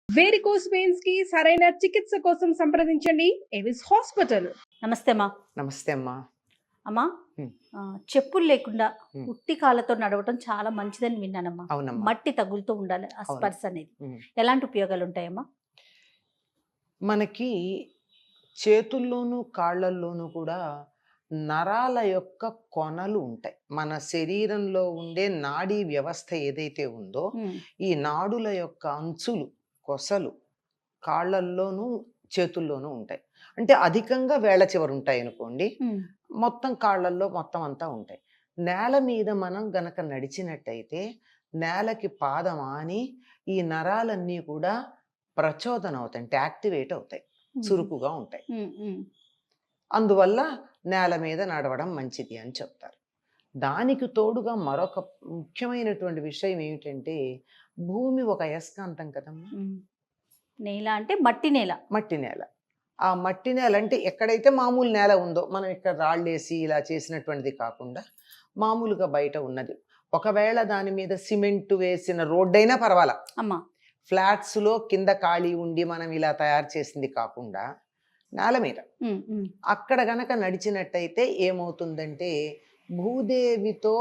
Varicose veins కి సరైన చికిత్స కోసం సంప్రదించండి ఎవిస్ హాస్పిటల్. నమస్తే అమ్మా. నమస్తే అమ్మా. అమ్మా, హ్మ్. చెప్పులు లేకుండా హ్మ్. ఉట్టి కాళ్ళతో నడవటం చాలా మంచిదని విన్నానమ్మా. అవునమ్మా. మట్టి తగులుతూ ఉండాలి ఆ అవును. స్పర్శ అనేది. హ్మ్. ఎలాంటి ఉపయోగాలు ఉంటాయమ్మా? మనకి చేతుల్లోనూ కాళ్ళల్లోనూ కూడా నరాల యొక్క కొనలు ఉంటాయి. మన శరీరంలో ఉండే నాడీ వ్యవస్థ ఏదైతే ఉందో ఉమ్, ఈ నాడుల యొక్క అంచులు, కొసలు కాళ్ళల్లోనూ చేతుల్లోనూ ఉంటాయి. అంటే అధికంగా వేళ్ళ చివర ఉంటాయి అనుకోండి. ఉమ్, మొత్తం కాళ్ళల్లో మొత్తం అంతా ఉంటాయి. నేల మీద మనం గనక నడిచినట్టయితే నేలకి పాదం ఆని ఈ నరాలన్నీ కూడా ప్రచోదన అవుతాయి, అంటే యాక్టివేట్ అవుతాయి, ఉమ్, చురుకుగా ఉంటాయి. ఉమ్, ఉమ్, అందువల్ల నేల మీద నడవడం మంచిది అని చెప్తారు. దానికి తోడుగా మరొక ముఖ్యమైనటువంటి విషయం ఏమిటంటే భూమి ఒక అయస్కాంతం కదమ్మా. ఉమ్. నేల అంటే మట్టి నేల. మట్టి నేల. ఆ మట్టి నేల అంటే ఎక్కడైతే మామూలు నేల ఉందో, మనం ఇక్కడ రాళ్ళేసి ఇలా చేసినటువంటిది కాకుండా మామూలుగా బయట ఉన్నది. ఒకవేళ దాని మీద సిమెంట్ వేసిన రోడ్డైనా పర్వాలా, అమ్మా. ఫ్లాట్స్లో కింద ఖాళీ ఉండి మనం ఇలా తయారు చేసింది కాకుండా నేల మీద ఉమ్, ఉమ్, అక్కడ గనక నడిచినట్టయితే ఏమవుతుందంటే భూదేవితో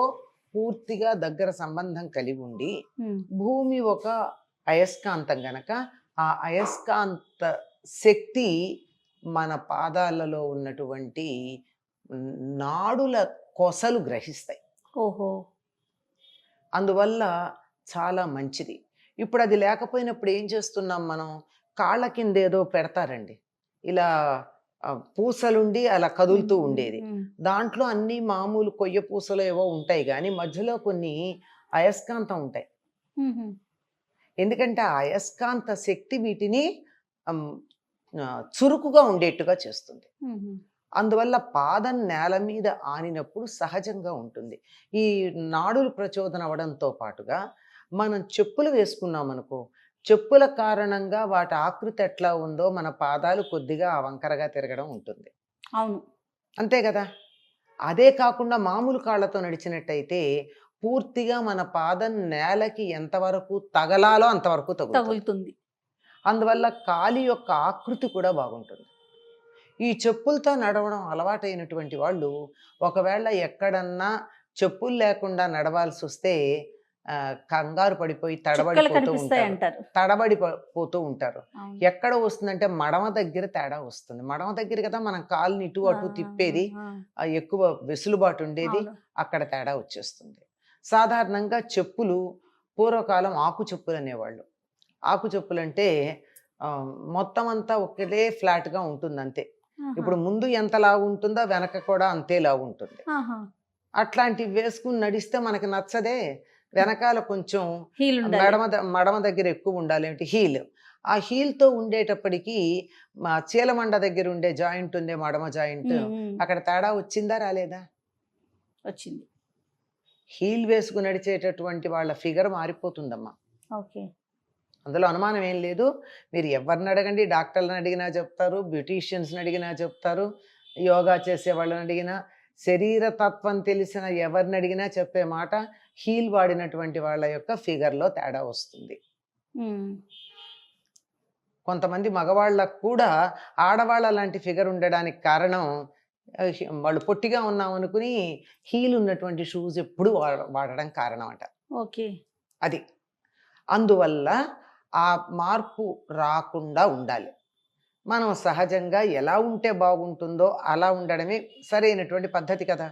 పూర్తిగా దగ్గర సంబంధం కలిగి ఉండి ఉమ్, భూమి ఒక అయస్కాంతం గనక ఆ అయస్కాంత శక్తి మన పాదాలలో ఉన్నటువంటి నాడుల కొసలు గ్రహిస్తాయి. ఓహో. అందువల్ల చాలా మంచిది. ఇప్పుడు అది లేకపోయినప్పుడు ఏం చేస్తున్నాం మనం? కాళ్ళ కింద ఏదో పెడతారండి, ఇలా పూసలుండి అలా కదులుతూ ఉండేది. ఉమ్, దాంట్లో అన్ని మామూలు కొయ్య పూసలు ఏవో ఉంటాయి, కానీ మధ్యలో కొన్ని అయస్కాంతం ఉంటాయి. ఉమ్, ఉమ్, ఎందుకంటే ఆ అయస్కాంత శక్తి వీటిని అమ్, చురుకుగా ఉండేట్టుగా చేస్తుంది. ఉమ్, ఉమ్. అందువల్ల పాదం నేల మీద ఆనినప్పుడు సహజంగా ఉంటుంది. ఈ నాడులు ప్రచోదన అవ్వడంతో పాటుగా మనం చెప్పులు వేసుకున్నాం అనుకో, చెప్పుల కారణంగా వాటి ఆకృతి ఎట్లా ఉందో మన పాదాలు కొద్దిగా వంకరగా తిరగడం ఉంటుంది. అవును. అంతే కదా. అదే కాకుండా మామూలు కాళ్ళతో నడిచినట్టయితే పూర్తిగా మన పాదం నేలకి ఎంతవరకు తగలాలో అంతవరకు తగులుతుంది. అందువల్ల కాలి యొక్క ఆకృతి కూడా బాగుంటుంది. ఈ చెప్పులతో నడవడం అలవాటైనటువంటి వాళ్ళు ఒకవేళ ఎక్కడన్నా చెప్పులు లేకుండా నడవాల్సి వస్తే కంగారు పడిపోయి చుక్కలు కనిపిస్తాయి అంటారు. తడబడిపోతూ ఉంటారు. అవును. ఎక్కడ వస్తుందంటే మడమ దగ్గర తేడా వస్తుంది. మడమ దగ్గర కదా మనం కాలుని ఇటు అటు తిప్పేది, ఎక్కువ వెసులుబాటు ఉండేది, అవును. అక్కడ తేడా వచ్చేస్తుంది. సాధారణంగా చెప్పులు పూర్వకాలం ఆకు చెప్పులు అనేవాళ్ళు. ఆకు చెప్పులు అంటే మొత్తం అంతా ఒకటే ఫ్లాట్గా ఉంటుంది అంతే. ఆహా. ఇప్పుడు ముందు ఎంత లావు ఉంటుందో వెనక కూడా అంతే లావు ఉంటుంది. ఆహా. అట్లాంటివి వేసుకుని నడిస్తే మనకి నచ్చదే. వెనకాల కొంచెం హీల్ ఉండాలి. మడమ దగ్గర ఎక్కువ ఉండాలి, ఏంటి హీల్. ఆ హీల్తో ఉండేటప్పటికి మా చీలమండ దగ్గర ఉండే జాయింట్ ఉండే మడమ జాయింట్, ఉమ్, ఉమ్. అక్కడ తేడా వచ్చిందా రాలేదా? వచ్చింది. హీల్ వేసుకుని నడిచేటటువంటి వాళ్ళ ఫిగర్ మారిపోతుందమ్మా. ఓకే. అందులో అనుమానం ఏం లేదు. మీరు ఎవరిని అడగండి, డాక్టర్లను అడిగినా చెప్తారు, బ్యూటీషియన్స్ని అడిగినా చెప్తారు, యోగా చేసే వాళ్ళని అడిగినా, శరీర తత్వం తెలిసిన ఎవరిని అడిగినా చెప్పే మాట హీల్ వాడినటువంటి వాళ్ళ యొక్క ఫిగర్లో తేడా వస్తుంది. కొంతమంది మగవాళ్ళకు కూడా ఆడవాళ్ళ లాంటి ఫిగర్ ఉండడానికి కారణం వాళ్ళు పొట్టిగా ఉన్నాం అనుకుని హీల్ ఉన్నటువంటి షూస్ ఎప్పుడు వాడడం కారణం అట. ఓకే. అది అందువల్ల ఆ మార్పు రాకుండా ఉండాలి. మనం సహజంగా ఎలా ఉంటే బాగుంటుందో అలా ఉండడమే సరైనటువంటి పద్ధతి కదా.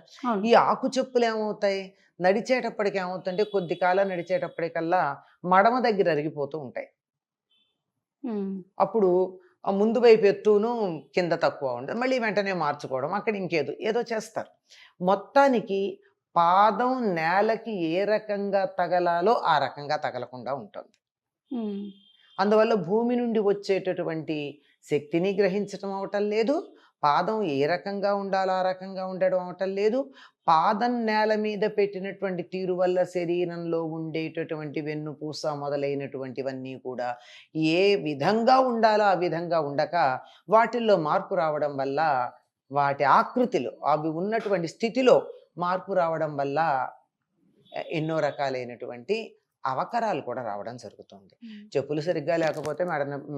ఈ ఆకు చెప్పులు ఏమవుతాయి, నడిచేటప్పటికి ఏమవుతుంటే కొద్ది కాలం నడిచేటప్పటికల్లా మడమ దగ్గర అరిగిపోతూ ఉంటాయి. అప్పుడు ఆ ముందు వైపు ఎత్తును కింద తక్కువ ఉంటుంది, మళ్ళీ వెంటనే మార్చుకోవడం, అక్కడ ఏదో చేస్తారు. మొత్తానికి పాదం నేలకి ఏ రకంగా తగలాలో ఆ రకంగా తగలకుండా ఉంటుంది. అందువల్ల భూమి నుండి వచ్చేటటువంటి శక్తిని గ్రహించడం అవటం లేదు, పాదం ఏ రకంగా ఉండాలో ఆ రకంగా ఉండడం అవటం లేదు, పాదం నేల మీద పెట్టినటువంటి తీరు వల్ల శరీరంలో ఉండేటటువంటి వెన్నుపూస మొదలైనటువంటివన్నీ కూడా ఏ విధంగా ఉండాలో ఆ విధంగా ఉండక వాటిల్లో మార్పు రావడం వల్ల, వాటి ఆకృతిలో అవి ఉన్నటువంటి స్థితిలో మార్పు రావడం వల్ల ఎన్నో రకాలైనటువంటి అవకరాలు కూడా రావడం జరుగుతుంది. ఉమ్. చెప్పులు సరిగ్గా లేకపోతే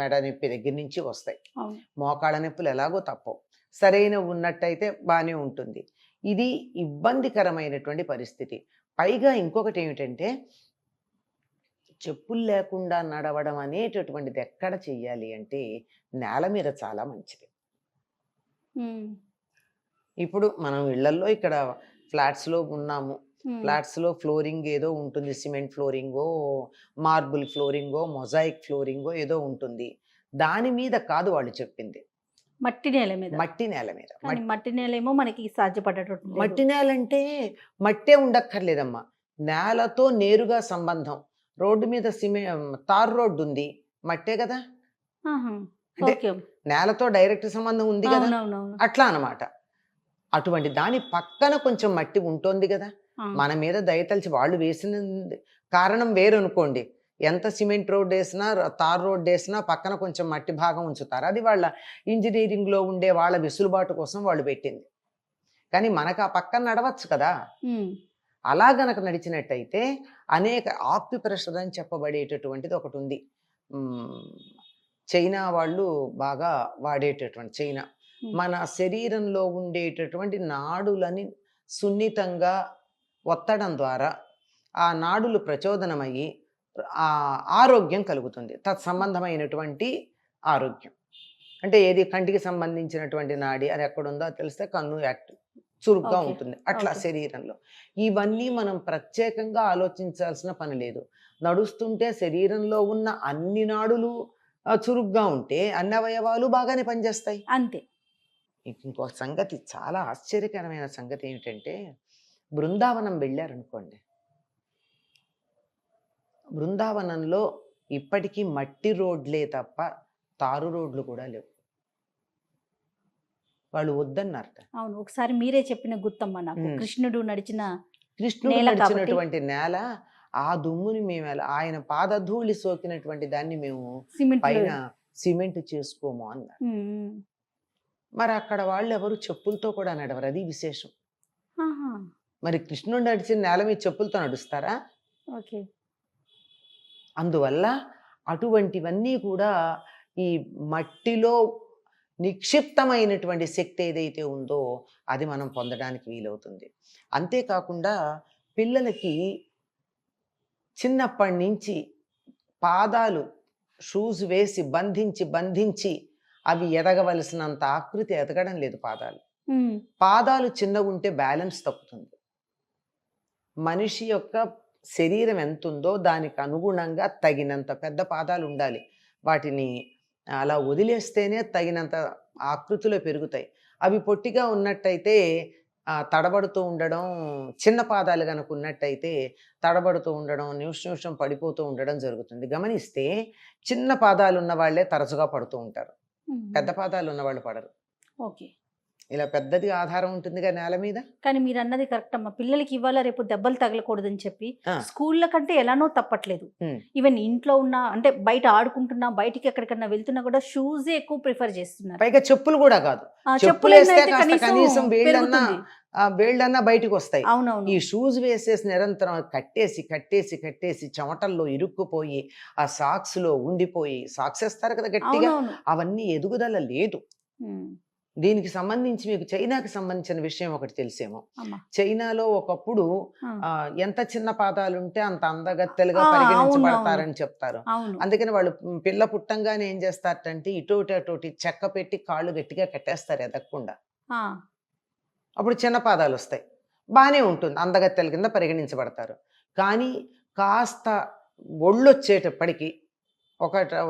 మెడ నొప్పి దగ్గర నుంచి వస్తాయి. అవును. మోకాళ్ళ నొప్పులు ఎలాగో తప్పవు. సరైన ఉన్నట్టయితే బాగానే ఉంటుంది. ఇది ఇబ్బందికరమైనటువంటి పరిస్థితి. పైగా ఇంకొకటి ఏమిటంటే చెప్పులు లేకుండా నడవడం అనేటటువంటిది ఎక్కడ చెయ్యాలి అంటే నేల మీద చాలా మంచిది. ఉమ్. ఇప్పుడు మనం ఇళ్లల్లో ఇక్కడ ఫ్లాట్స్లో ఉన్నాము. ఉమ్. ఫ్లాట్స్లో ఫ్లోరింగ్ ఏదో ఉంటుంది, సిమెంట్ ఫ్లోరింగో, మార్బుల్ ఫ్లోరింగో, మొజాయిక్ ఫ్లోరింగో ఏదో ఉంటుంది. దాని మీద కాదు వాళ్ళు చెప్పింది, మట్టి నేల మీద. మట్టి నేల మీద. కానీ మట్టి నేల ఏమో మనకి సాధ్యపడేటట్టు లేదు. మట్టి నేల అంటే మట్టే ఉండక్కర్లేదమ్మా, నేలతో నేరుగా సంబంధం. రోడ్డు మీద తార్ రోడ్డు ఉంది, మట్టే కదా. ఆహా. అంటే ఓకే. నేలతో డైరెక్ట్ సంబంధం ఉంది కదా, అవునవునవును. అట్లా అన్నమాట. అటువంటి దాని పక్కన కొంచెం మట్టి ఉంటుంది కదా, ఆ. మన మీద దయతలిచి వాళ్ళు వేసిన కారణం వేరు అనుకోండి. ఎంత సిమెంట్ రోడ్ వేసినా తార్ రోడ్ వేసినా పక్కన కొంచెం మట్టి భాగం ఉంచుతారు. అది వాళ్ళ ఇంజనీరింగ్లో ఉండే వాళ్ళ వెసులుబాటు కోసం వాళ్ళు పెట్టింది. కానీ మనకు ఆ పక్కన నడవచ్చు కదా. ఉమ్. అలా గనక నడిచినట్టయితే అనేక ఆక్యుప్రెషర్ అని చెప్పబడేటటువంటిది ఒకటి ఉంది. చైనా వాళ్ళు బాగా వాడేటటువంటి చైనా మన శరీరంలో ఉండేటటువంటి నాడులని సున్నితంగా ఒత్తడం ద్వారా ఆ నాడులు ప్రచోదనమయ్యి ఆ ఆరోగ్యం కలుగుతుంది. తత్సంబంధమైనటువంటి ఆరోగ్యం అంటే ఏది, కంటికి సంబంధించినటువంటి నాడి అది ఎక్కడుందో తెలిస్తే కన్ను చురుగ్గా ఓకే. ఉంటుంది. అట్లా ఓకే. శరీరంలో ఇవన్నీ మనం ప్రత్యేకంగా ఆలోచించాల్సిన పని లేదు. నడుస్తుంటే శరీరంలో ఉన్న అన్ని నాడులు చురుగ్గా ఉంటే అన్ని అవయవాలు బాగానే పనిచేస్తాయి. అంతే. ఇంకో సంగతి, చాలా ఆశ్చర్యకరమైన సంగతి ఏమిటంటే బృందావనం వెళ్ళారనుకోండి, బృందావనంలో ఇప్పటికీ మట్టి రోడ్లే తప్ప తారు రోడ్లు కూడా లేవు. వాళ్ళు వద్దన్నారట. అవును. ఒకసారి మీరే చెప్పిన గుర్తమ్మ నాకు, కృష్ణుడు నడిచిన కృష్ణుడు నేల కాబట్టి. నడిచినటువంటి నేల, ఆ దుమ్ముని మేము ఆయన పాదధూళి సోకినటువంటి దాన్ని మేము సిమెంట్ పైన సిమెంట్ చేసుకోము అన్నారు. మరి అక్కడ వాళ్ళు ఎవరు చెప్పులతో కూడా నడవరు, అది విశేషం. మరి కృష్ణుడు నడిచిన నేల మీద చెప్పులతో నడుస్తారా? ఓకే. అందువల్ల అటువంటివన్నీ కూడా ఈ మట్టిలో నిక్షిప్తమైనటువంటి శక్తి ఏదైతే ఉందో అది మనం పొందడానికి వీలవుతుంది. అంతేకాకుండా పిల్లలకి చిన్నప్పటి నుంచి పాదాలు షూస్ వేసి బంధించి అవి ఎదగవలసినంత ఆకృతి ఎదగడం లేదు. పాదాలు చిన్నగా ఉంటే బ్యాలెన్స్ తప్పుతుంది. మనిషి యొక్క శరీరం ఎంత ఉందో దానికి అనుగుణంగా తగినంత పెద్ద పాదాలు ఉండాలి. వాటిని అలా వదిలేస్తేనే తగినంత ఆకృతిలో పెరుగుతాయి. అవి పొట్టిగా ఉన్నట్టయితే తడబడుతూ ఉండడం, చిన్న పాదాలు కనుక ఉన్నట్టయితే తడబడుతూ ఉండడం, నిమిషం పడిపోతూ ఉండడం జరుగుతుంది. గమనిస్తే చిన్న పాదాలు ఉన్న వాళ్ళే తరచుగా పడుతూ ఉంటారు, పెద్ద పాదాలు ఉన్న వాళ్ళు పడరు. ఓకే. ఇలా పెద్దది ఆధారం ఉంటుందిగా నేల మీద. కానీ మీరు అన్నది కరెక్ట్ అమ్మా. పిల్లలకి ఇవాళ రేపు దెబ్బలు తగలకూడదని చెప్పి స్కూళ్ళ కంటే ఎలానో తప్పట్లేదు. ఈవెన్ ఇంట్లో ఉన్న, అంటే బయట ఆడుకుంటున్నా, బయటికి ఎక్కడికన్నా వెళ్తున్నా కూడా షూస్ ఎక్కువ ప్రిఫర్ చేస్తున్నారు. పైగా చెప్పులు కూడా కాదు, చెప్పులు వేస్తే కనీసం వేళ్ళన్నా బయటికి వస్తాయి. అవునవును. ఈ షూస్ వేసేసి నిరంతరం కట్టేసి చెమటల్లో ఇరుక్కుపోయి ఆ సాక్స్ లో ఉండిపోయి, సాక్స్ వేస్తారు కదా గట్టిగా, అవన్నీ ఎదుగుదల లేదు. దీనికి సంబంధించి మీకు చైనాకి సంబంధించిన విషయం ఒకటి తెలిసేమో. చైనాలో ఒకప్పుడు ఎంత చిన్న పాదాలు ఉంటే అంత అందగత్తెలుగా పరిగణించబడతారని చెప్తారు. అందుకని వాళ్ళు పిల్ల పుట్టంగానే ఏం చేస్తారంటే ఇటోటి చెక్క పెట్టి కాళ్ళు గట్టిగా కట్టేస్తారు ఎదగకుండా. అప్పుడు చిన్న పాదాలు వస్తాయి, బాగానే ఉంటుంది, అందగత్తెల కింద పరిగణించబడతారు. కానీ కాస్త ఒళ్ళొచ్చేటప్పటికి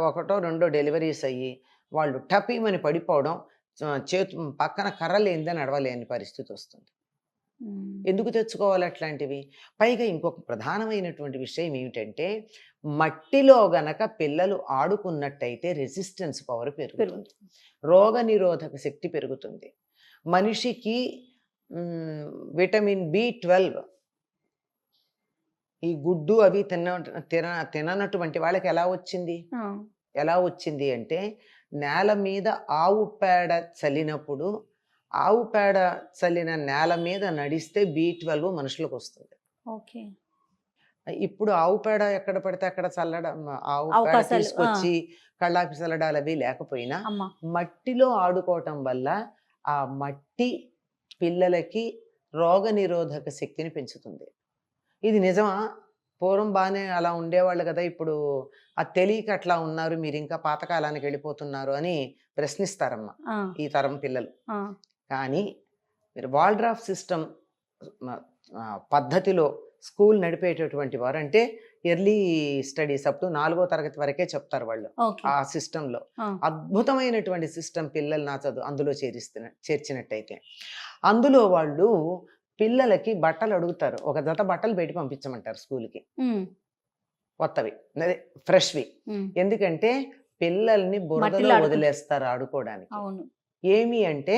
ఒకటో రెండో డెలివరీస్ అయ్యి వాళ్ళు టపీమని పడిపోవడం, పక్కన కర్ర లేనిదే నడవలేని పరిస్థితి వస్తుంది. ఎందుకు తెచ్చుకోవాలి అట్లాంటివి? పైగా ఇంకొక ప్రధానమైనటువంటి విషయం ఏమిటంటే మట్టిలో గనక పిల్లలు ఆడుకున్నట్టయితే రెసిస్టెన్స్ పవర్ పెరుగుతుంది, రోగ నిరోధక శక్తి పెరుగుతుంది. మనిషికి విటమిన్ B12, ఈ గుడ్డు అవి తిననటువంటి వాళ్ళకి ఎలా వచ్చింది అంటే నేల మీద ఆవు పేడ చల్లినప్పుడు, ఆవు పేడ చల్లిన నేల మీద నడిస్తే B12 మనుషులకు వస్తుంది. ఇప్పుడు ఆవు పేడ ఎక్కడ పడితే అక్కడ చల్లడం, ఆవు పేడ అవకాశాలు, తీసుకొచ్చి కళ్ళాపి చల్లడాలు అవి లేకపోయినా అమ్మా మట్టిలో ఆడుకోవటం వల్ల ఆ మట్టి పిల్లలకి రోగ నిరోధక శక్తిని పెంచుతుంది. ఇది నిజమా? పూర్వం బాగానే అలా ఉండేవాళ్ళు కదా, ఇప్పుడు అది తెలియక అట్లా ఉన్నారు, మీరు ఇంకా పాతకాలానికి వెళ్ళిపోతున్నారు అని ప్రశ్నిస్తారమ్మా ఆ, ఈ తరం పిల్లలు. ఆ, కానీ మీరు వాల్డ్రాఫ్ సిస్టమ్ పద్ధతిలో స్కూల్ నడిపేటటువంటి వారు, అంటే ఎర్లీ స్టడీస్ అప్ టు 4వ తరగతి వరకే చెప్తారు వాళ్ళు ఓకే, ఆ సిస్టంలో. ఆ, అద్భుతమైనటువంటి సిస్టమ్ పిల్లలు నా చదువు అందులో చేర్చినట్టయితే అందులో వాళ్ళు పిల్లలకి బట్టలు అడుగుతారు, ఒక జత బట్టలు పెట్టి పంపించమంటారు స్కూల్కి, ఉమ్, కొత్తవి, అదే ఫ్రెష్వి. ఉమ్, ఎందుకంటే పిల్లల్ని మట్టిలో బురదలో ఆడుకుంటారు. వదిలేస్తారు ఆడుకోవడానికి. అవును, ఏమి అంటే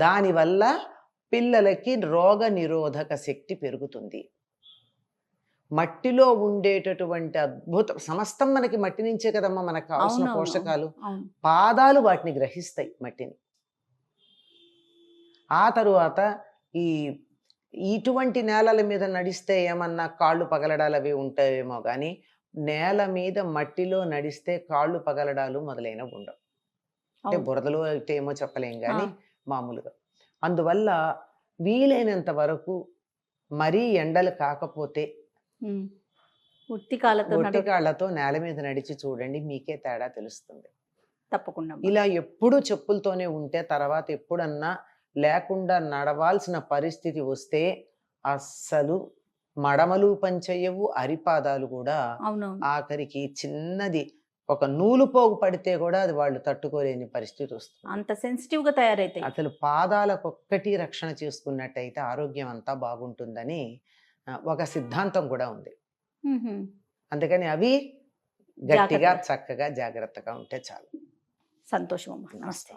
దానివల్ల పిల్లలకి రోగ నిరోధక శక్తి పెరుగుతుంది. మట్టిలో ఉండేటటువంటి సమస్తం మనకి మట్టి నుంచే కదమ్మా మనకు కావాల్సిన అవును, పోషకాలు. అవును, పాదాలు వాటిని గ్రహిస్తాయి మట్టిని. ఆ తరువాత ఈ ఇటువంటి నేలల మీద నడిస్తే ఏమన్నా కాళ్ళు పగలడాలు అవి ఉంటాయేమో కానీ నేల మీద మట్టిలో నడిస్తే కాళ్ళు పగలడాలు మొదలైనవి ఉండవు. అంటే అవును, బురదలో అయితే ఏమో చెప్పలేం ఆ, కానీ మామూలుగా. అందువల్ల వీలైనంత వరకు మరీ ఎండలు కాకపోతే ఉమ్, ఉత్తి కాళ్ళతో ఒట్టి కాళ్ళతో నేల మీద నడిచి చూడండి, మీకే తేడా తెలుస్తుంది. తప్పకుండా అమ్మా. ఇలా ఎప్పుడు చెప్పులతోనే ఉంటే తర్వాత ఎప్పుడన్నా లేకుండా నడవాల్సిన పరిస్థితి వస్తే అస్సలు మడమలు పనిచేయవు, అరిపాదాలు కూడా అవునవును, ఆఖరికి చిన్నది ఒక నూలు పోగు పడితే కూడా అది వాళ్ళు తట్టుకోలేని పరిస్థితి వస్తుంది. అంత సెన్సిటివ్ గా తయారైతాయి. అసలు పాదాలకు ఒక్కటి రక్షణ చేసుకున్నట్టయితే ఆరోగ్యం అంతా బాగుంటుందని ఒక సిద్ధాంతం కూడా ఉంది. ఉహుం. అందుకని అవి గట్టిగా జాగ్రత్త. చక్కగా జాగ్రత్తగా ఉంటే చాలు. సంతోషం అమ్మా, నమస్తే.